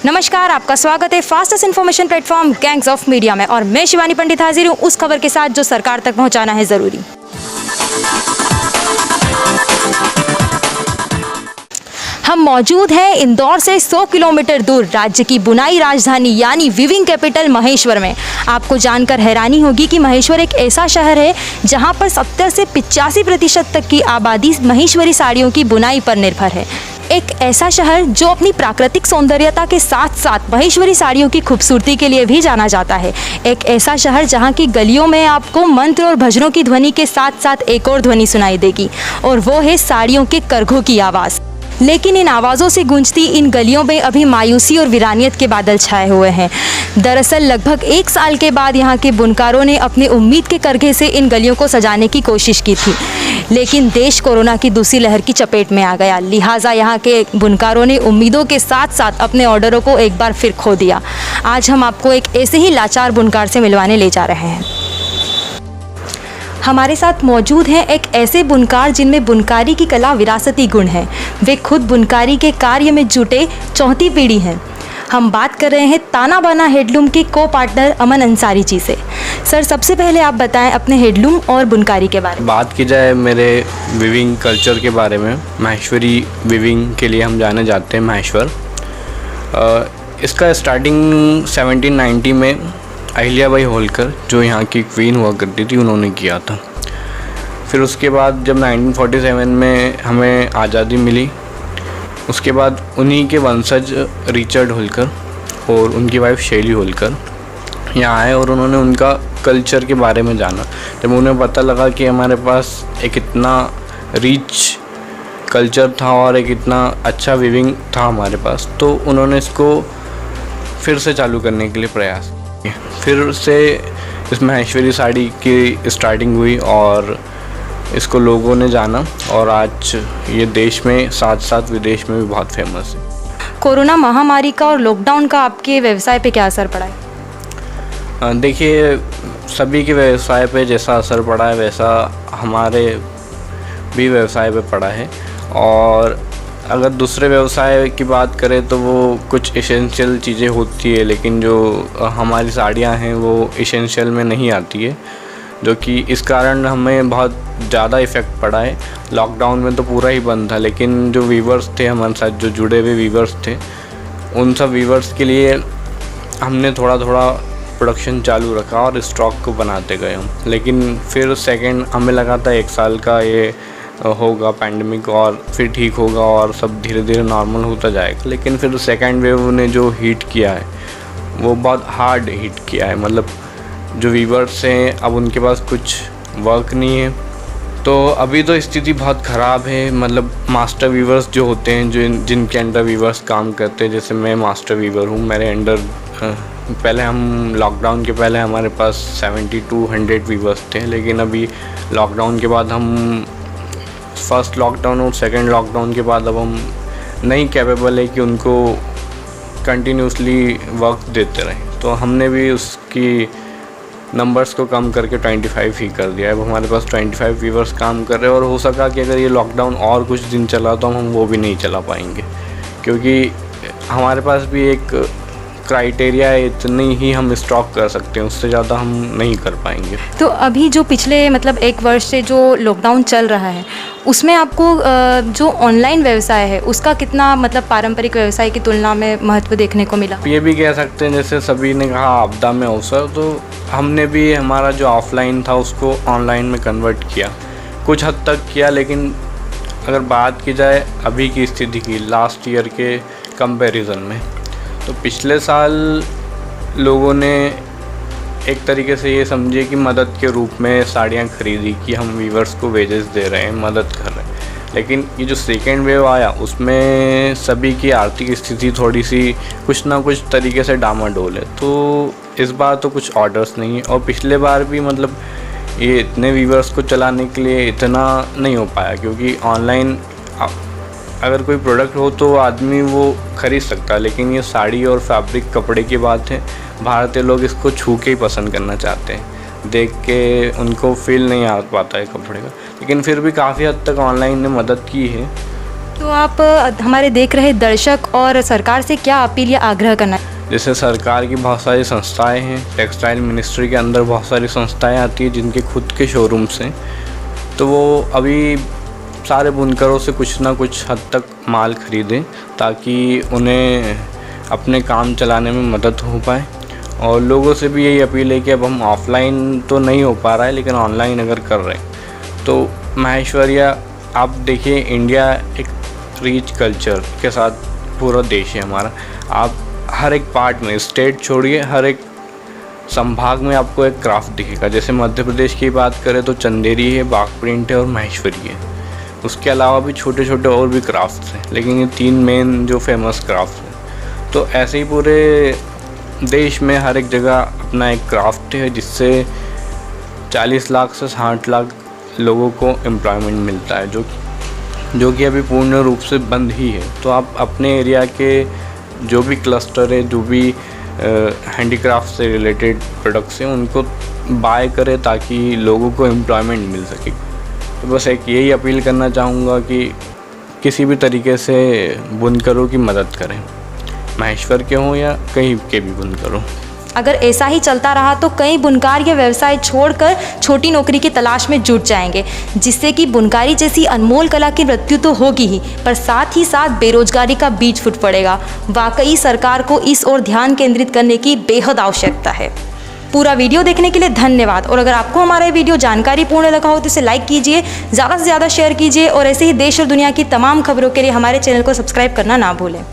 नमस्कार, आपका स्वागत है fastest information platform gangs of media में और मैं शिवानी पंडित हाजिर हूँ उस खबर के साथ जो सरकार तक पहुँचाना है ज़रूरी। हम मौजूद हैं इंदौर से 100 किलोमीटर दूर राज्य की बुनाई राजधानी यानी वीविंग कैपिटल महेश्वर में। आपको जानकर हैरानी होगी कि महेश्वर एक ऐसा शहर है जहां पर 70 से 85% तक की आबादी महेश्वरी साड़ियों की बुनाई पर निर्भर है। एक ऐसा शहर जो अपनी प्राकृतिक सौंदर्यता के साथ साथ महेश्वरी साड़ियों की खूबसूरती के लिए भी जाना जाता है। एक ऐसा शहर जहां की गलियों में आपको मंत्र और भजनों की ध्वनि के साथ साथ एक और ध्वनि सुनाई देगी और वो है साड़ियों के करघों की आवाज़। लेकिन इन आवाज़ों से गूंजती इन गलियों में अभी मायूसी और वीरानियत के बादल छाए हुए हैं। दरअसल लगभग 1 साल के बाद यहाँ के बुनकारों ने अपनी उम्मीद के करघे से इन गलियों को सजाने की कोशिश की थी, लेकिन देश कोरोना की दूसरी लहर की चपेट में आ गया। लिहाजा यहाँ के बुनकारों ने उम्मीदों के साथ साथ अपने ऑर्डरों को एक बार फिर खो दिया। आज हम आपको एक ऐसे ही लाचार बुनकार से मिलवाने ले जा रहे हैं। हमारे साथ मौजूद हैं एक ऐसे बुनकार जिनमें बुनकारी की कला विरासती गुण है। वे खुद बुनकारी के कार्य में जुटे चौथी पीढ़ी हैं। हम बात कर रहे हैं ताना बाना हैंडलूम के को पार्टनर अमन अंसारी जी से। सर, सबसे पहले आप बताएं अपने हैंडलूम और बुनकारी के बारे में। बात की जाए मेरे वीविंग कल्चर के बारे में, माहेश्वरी वीविंग के लिए हम जाने जाते हैं माहेश्वर। इसका स्टार्टिंग 1790 में अहिल्याबाई होलकर जो यहाँ की क्वीन हुआ करती थी उन्होंने किया था। फिर उसके बाद जब 1947 में हमें आज़ादी मिली, उसके बाद उन्हीं के वंशज रिचर्ड होलकर और उनकी वाइफ शैली होलकर यहाँ आए और उन्होंने उनका कल्चर के बारे में जाना। जब उन्हें पता लगा कि हमारे पास एक इतना रिच कल्चर था और एक इतना अच्छा वीविंग था हमारे पास, तो उन्होंने इसको फिर से चालू करने के लिए प्रयास किया। फिर से इस माहेश्वरी साड़ी की स्टार्टिंग हुई और इसको लोगों ने जाना और आज ये देश में साथ साथ विदेश में भी बहुत फेमस है। कोरोना महामारी का और लॉकडाउन का आपके व्यवसाय पे क्या असर पड़ा है? देखिए, सभी के व्यवसाय पे जैसा असर पड़ा है वैसा हमारे भी व्यवसाय पे पड़ा है। और अगर दूसरे व्यवसाय की बात करें तो वो कुछ एसेंशियल चीज़ें होती है, लेकिन जो हमारी साड़ियाँ हैं वो एसेंशियल में नहीं आती है, जो कि इस कारण हमें बहुत ज़्यादा इफ़ेक्ट पड़ा है। लॉकडाउन में तो पूरा ही बंद था, लेकिन जो वीवर्स थे हमारे साथ, जो जुड़े हुए वीवर्स थे, उन सब वीवर्स के लिए हमने थोड़ा थोड़ा प्रोडक्शन चालू रखा और स्टॉक को बनाते गए हम। लेकिन फिर सेकंड हमें लगा था 1 साल का ये होगा पैंडमिक और फिर ठीक होगा और सब धीरे धीरे नॉर्मल होता जाएगा, लेकिन फिर सेकेंड वेव ने जो हीट किया है वो बहुत हार्ड हीट किया है। मतलब जो वीवर्स हैं अब उनके पास कुछ वर्क नहीं है, तो अभी तो स्थिति बहुत ख़राब है। मतलब मास्टर वीवर्स जो होते हैं, जो जिनके अंडर वीवर्स काम करते हैं, जैसे मैं मास्टर वीवर हूँ, मेरे अंडर पहले हम लॉकडाउन के पहले हमारे पास 70 to 100 वीवर्स थे, लेकिन अभी लॉकडाउन के बाद हम फर्स्ट लॉकडाउन और सेकंड लॉकडाउन के बाद अब हम नहीं कैपेबल है कि उनको कंटिन्यूसली वर्क देते रहें, तो हमने भी उसकी नंबर्स को कम करके 25 ही कर दिया है। अब हमारे पास 25 वीवर्स काम कर रहे हैं और हो सका कि अगर ये लॉकडाउन और कुछ दिन चला तो हम वो भी नहीं चला पाएंगे, क्योंकि हमारे पास भी एक क्राइटेरिया है, इतनी ही हम स्टॉक कर सकते हैं, उससे ज़्यादा हम नहीं कर पाएंगे। तो अभी जो पिछले 1 वर्ष से जो लॉकडाउन चल रहा है उसमें आपको जो ऑनलाइन व्यवसाय है उसका कितना पारंपरिक व्यवसाय की तुलना में महत्व देखने को मिला? ये भी कह सकते हैं, जैसे सभी ने कहा आपदा में अवसर, तो हमने भी हमारा जो ऑफलाइन था उसको ऑनलाइन में कन्वर्ट किया, कुछ हद तक किया। लेकिन अगर बात की जाए अभी की स्थिति की लास्ट ईयर के कंपैरिजन में, तो पिछले साल लोगों ने एक तरीके से ये समझे कि मदद के रूप में साड़ियाँ खरीदी कि हम वीवर्स को वेजेस दे रहे हैं, मदद कर रहे हैं। लेकिन ये जो सेकेंड वेव आया उसमें सभी की आर्थिक स्थिति थोड़ी सी कुछ ना कुछ तरीके से डामाडोल है, तो इस बार तो कुछ ऑर्डर्स नहीं है। और पिछले बार भी ये इतने वीवर्स को चलाने के लिए इतना नहीं हो पाया, क्योंकि ऑनलाइन अगर कोई प्रोडक्ट हो तो आदमी वो ख़रीद सकता है, लेकिन ये साड़ी और फैब्रिक कपड़े की बात है, भारतीय लोग इसको छू के ही पसंद करना चाहते हैं, देख के उनको फील नहीं आ पाता है कपड़े का। लेकिन फिर भी काफ़ी हद तक ऑनलाइन ने मदद की है तो आप हमारे देख रहे दर्शक और सरकार से क्या अपील या आग्रह करना है? जैसे सरकार की बहुत सारी संस्थाएं हैं, टेक्सटाइल मिनिस्ट्री के अंदर बहुत सारी संस्थाएं आती हैं जिनके खुद के शोरूम्स हैं, तो वो अभी सारे बुनकरों से कुछ ना कुछ हद तक माल ख़रीदें ताकि उन्हें अपने काम चलाने में मदद हो पाए। और लोगों से भी यही अपील है कि अब हम ऑफ़लाइन तो नहीं हो पा रहा है, लेकिन ऑनलाइन अगर कर रहे हैं तो महेश्वरिया, आप देखिए इंडिया एक रिच कल्चर के साथ पूरा देश है हमारा। आप हर एक पार्ट में, स्टेट छोड़िए, हर एक संभाग में आपको एक क्राफ्ट दिखेगा। जैसे मध्य प्रदेश की बात करें तो चंदेरी है, बाघ प्रिंट है और महेश्वरी है। उसके अलावा भी छोटे छोटे और भी क्राफ्ट्स हैं, लेकिन ये 3 मेन जो फेमस क्राफ्ट्स हैं। तो ऐसे ही पूरे देश में हर एक जगह अपना एक क्राफ्ट है जिससे 40 लाख से 60 लाख लोगों को एम्प्लॉयमेंट मिलता है, जो कि अभी पूर्ण रूप से बंद ही है। तो आप अपने एरिया के जो भी क्लस्टर है, जो भी हैंडीक्राफ्ट से रिलेटेड प्रोडक्ट्स हैं, उनको बाय करें ताकि लोगों को एम्प्लॉयमेंट मिल सके। तो बस एक यही अपील करना चाहूँगा कि किसी भी तरीके से बुनकरों की मदद करें, महेश्वर के हों या कहीं के भी बुनकर हों। अगर ऐसा ही चलता रहा तो कई बुनकार ये व्यवसाय छोड़कर छोटी नौकरी की तलाश में जुट जाएंगे, जिससे कि बुनकारी जैसी अनमोल कला की मृत्यु तो होगी ही, पर साथ ही साथ बेरोजगारी का बीज फूट पड़ेगा। वाकई सरकार को इस ओर ध्यान केंद्रित करने की बेहद आवश्यकता है। पूरा वीडियो देखने के लिए धन्यवाद। और अगर आपको हमारा ये वीडियो जानकारीपूर्ण लगा हो तो इसे लाइक कीजिए, ज़्यादा से ज़्यादा शेयर कीजिए और ऐसे ही देश और दुनिया की तमाम खबरों के लिए हमारे चैनल को सब्सक्राइब करना ना भूलें।